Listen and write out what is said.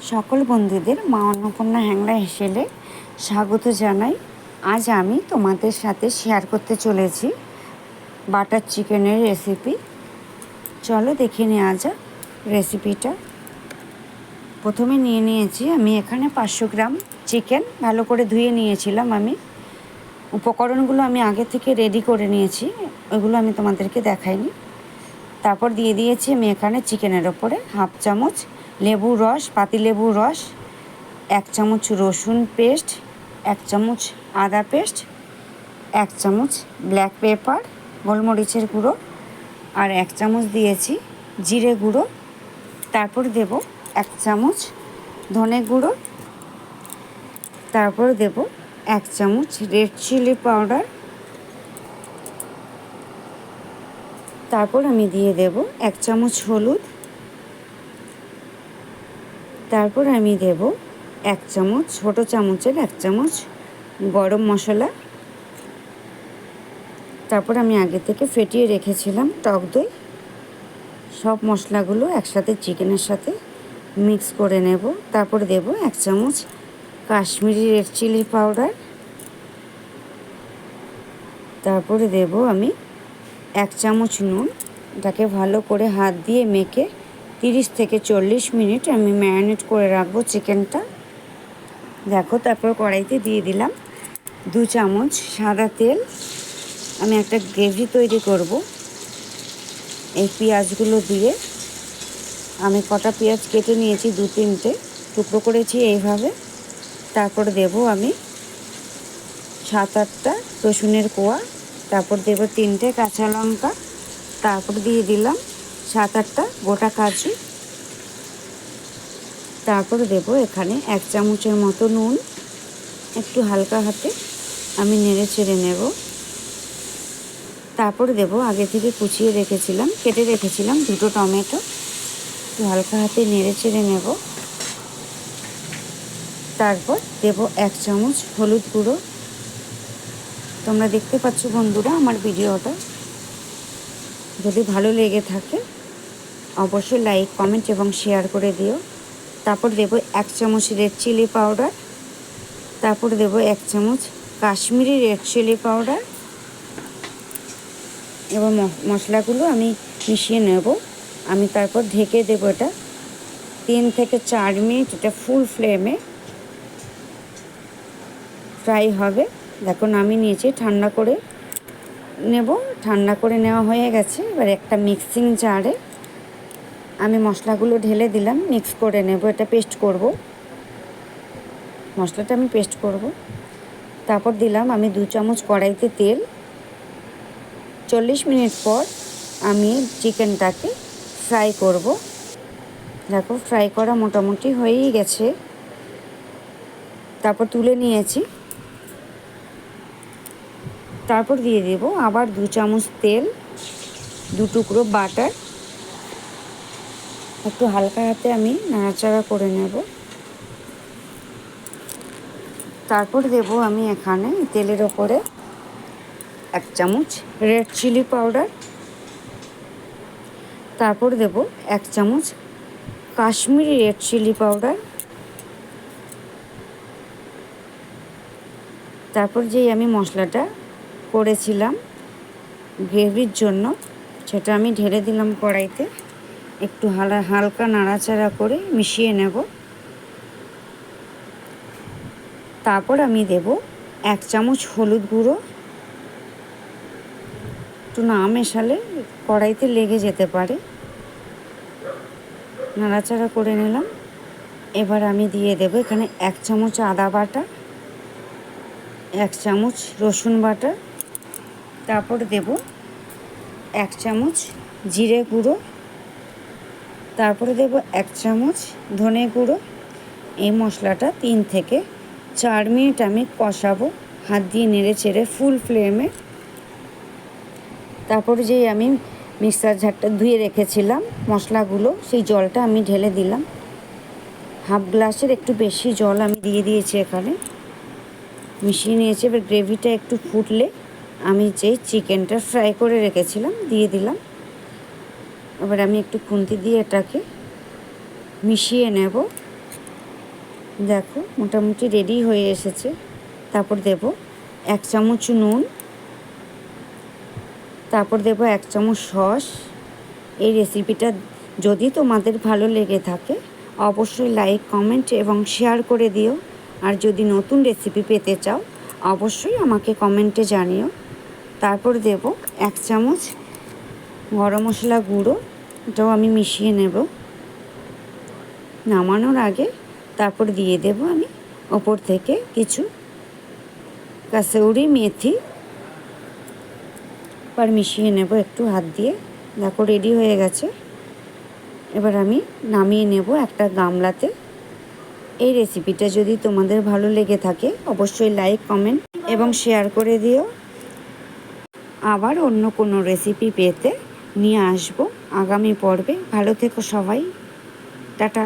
সকল বন্ধুদের মা অন্নপূর্ণা হ্যাংলা হেসেলে স্বাগত জানাই। আজ আমি তোমাদের সাথে শেয়ার করতে চলেছি বাটার চিকেনের রেসিপি। চলো দেখে নেওয়া যাক রেসিপিটা। প্রথমে নিয়ে নিয়েছি আমি এখানে 500 গ্রাম চিকেন, ভালো করে ধুয়ে নিয়েছিলাম আমি। উপকরণগুলো আমি আগে থেকে রেডি করে নিয়েছি, ওইগুলো আমি তোমাদেরকে দেখাইনি। তারপর দিয়ে দিয়েছি আমি এখানে চিকেনের ওপরে হাফ চামচ লেবুর রস, পাতিলেবুর রস, 1 চামচ রসুন পেস্ট, 1 চামচ আদা পেস্ট, 1 চামচ ব্ল্যাক পেপার গোলমরিচের গুঁড়ো, আর 1 চামচ দিয়েছি জিরে গুঁড়ো। তারপর দেব 1 চামচ ধনে গুঁড়ো, তারপর দেব 1 চামচ রেড চিলি পাউডার, তারপর আমি দিয়ে দেব 1 চামচ হলুদ, তারপর আমি দেব 1 চামচ ছোটো চামচের 1 চামচ গরম মশলা, তারপর আমি আগে থেকে ফেটিয়ে রেখেছিলাম টক দই। সব মশলাগুলো একসাথে চিকেনের সাথে মিক্স করে নেব। তারপর দেব 1 চামচ কাশ্মীরি রেড চিলি পাউডার, তারপরে দেব আমি 1 চামচ নুন। এটাকে ভালো করে হাত দিয়ে মেখে 30 থেকে 40 মিনিট আমি ম্যারিনেট করে রাখবো চিকেনটা। দেখো, তারপর কড়াইতে দিয়ে দিলাম 2 চামচ সাদা তেল। আমি একটা গ্রেভি তৈরি করব। এই পেঁয়াজগুলো দিয়ে আমি কটা পেঁয়াজ কেটে নিয়েছি, 2-3টে টুকরো করেছি এইভাবে। তারপর দেব আমি 7-8টা রসুনের কোয়া, তারপর দেব 3টে কাঁচা লঙ্কা, তারপর দিয়ে দিলাম 7-8টা গোটা কাজু, তারপর দেব এখানে 1 চামচের মতো নুন। একটু হালকা হাতে আমি নেড়ে চেড়ে নেব। তারপর দেব আগে থেকে কুচিয়ে রেখেছিলাম, কেটে রেখেছিলাম 2টো টমেটো, একটু হালকা হাতে নেড়ে চেড়ে নেব। তারপর দেব 1 চামচ হলুদ গুঁড়ো। তোমরা দেখতে পাচ্ছ বন্ধুরা আমার ভিডিওটা, যদি ভালো লেগে থাকে অবশ্যই লাইক, কমেন্ট এবং শেয়ার করে দিও। তারপর দেব 1 চামচ রেড চিলি পাউডার, তারপর দেব 1 চামচ কাশ্মীরি রেড চিলি পাউডার। এবার মশলাগুলো আমি মিশিয়ে নেব। আমি তারপর ঢেকে দেব, এটা 3 থেকে 4 মিনিট এটা ফুল ফ্লেমে ফ্রাই হবে। দেখো নামিয়ে নিয়েছি, ঠান্ডা করে নেব। ঠান্ডা করে নেওয়া হয়ে গেছে। এবার একটা মিক্সিং জারে আমি মশলাগুলো ঢেলে দিলাম, মিক্স করে নেব। এটা পেস্ট করব, মশলাটা আমি পেস্ট করব। তারপর দিলাম আমি 2 চামচ কড়াইতে তেল। 40 মিনিট পর আমি চিকেনটাকে ফ্রাই করব। দেখো ফ্রাই করা মোটামুটি হয়েই গেছে। তারপর তুলে নিয়েছি। তারপর দিয়ে দেব আবার 2 চামচ তেল, 2 টুকরো বাটার। একটু হালকা হাতে আমি নাড়াচাড়া করে নেব। তারপর দেব আমি এখানে তেলের ওপরে 1 চামচ রেড চিলি পাউডার, তারপর দেব 1 চামচ কাশ্মীরি রেড চিলি পাউডার। তারপর যেই আমি মশলাটা করেছিলাম গ্রেভির জন্য, সেটা আমি ঢেলে দিলাম কড়াইতে। একটু হালকা নাড়াচাড়া করে মিশিয়ে নেব। তারপর আমি দেব 1 চামচ হলুদ গুঁড়ো। একটু না মেশালে কড়াইতে লেগে যেতে পারে। নাড়াচাড়া করে নিলাম। এবার আমি দিয়ে দেব এখানে 1 চামচ আদা বাটা, 1 চামচ রসুন বাটা, তারপর দেব 1 চামচ জিরে গুঁড়ো, তারপরে দেব 1 চামচ ধনে গুঁড়ো। এই মশলাটা 3 থেকে 4 মিনিট আমি কষাবো, হাত দিয়ে নেড়ে চেড়ে ফুল ফ্লেমে। তারপরে যেই আমি মিক্সার ঝারটা ধুয়ে রেখেছিলাম মশলাগুলো, সেই জলটা আমি ঢেলে দিলাম। হাফ গ্লাসের একটু বেশি জল আমি দিয়ে দিয়েছি এখানে, মিশিয়ে নিয়েছি। এবার গ্রেভিটা একটু ফুটলে আমি যে চিকেনটা ফ্রাই করে রেখেছিলাম দিয়ে দিলাম। এবার আমি একটু খুন্তি দিয়ে এটাকে মিশিয়ে নেব। দেখো মোটামুটি রেডি হয়ে এসেছে। তারপর দেব 1 চামচ নুন, তারপর দেব 1 চামচ সস। এই রেসিপিটা যদি তোমাদের ভালো লেগে থাকে অবশ্যই লাইক, কমেন্ট এবং শেয়ার করে দিও। আর যদি নতুন রেসিপি পেতে চাও অবশ্যই আমাকে কমেন্টে জানিও। তারপর দেব 1 চামচ গরম মশলা গুঁড়ো, এটাও আমি মিশিয়ে নেব নামানোর আগে। তারপর দিয়ে দেব আমি ওপর থেকে কিছু কাসুরি মেথি, আর মিশিয়ে নেব একটু হাত দিয়ে। দেখো রেডি হয়ে গেছে। এবার আমি নামিয়ে নেব একটা গামলাতে। এই রেসিপিটা যদি তোমাদের ভালো লেগে থাকে অবশ্যই লাইক, কমেন্ট এবং শেয়ার করে দিও। আবার অন্য কোনো রেসিপি পেতে নিয়ে আসবো আগামী পর্বে। ভালো থেকো সবাই, টাটা।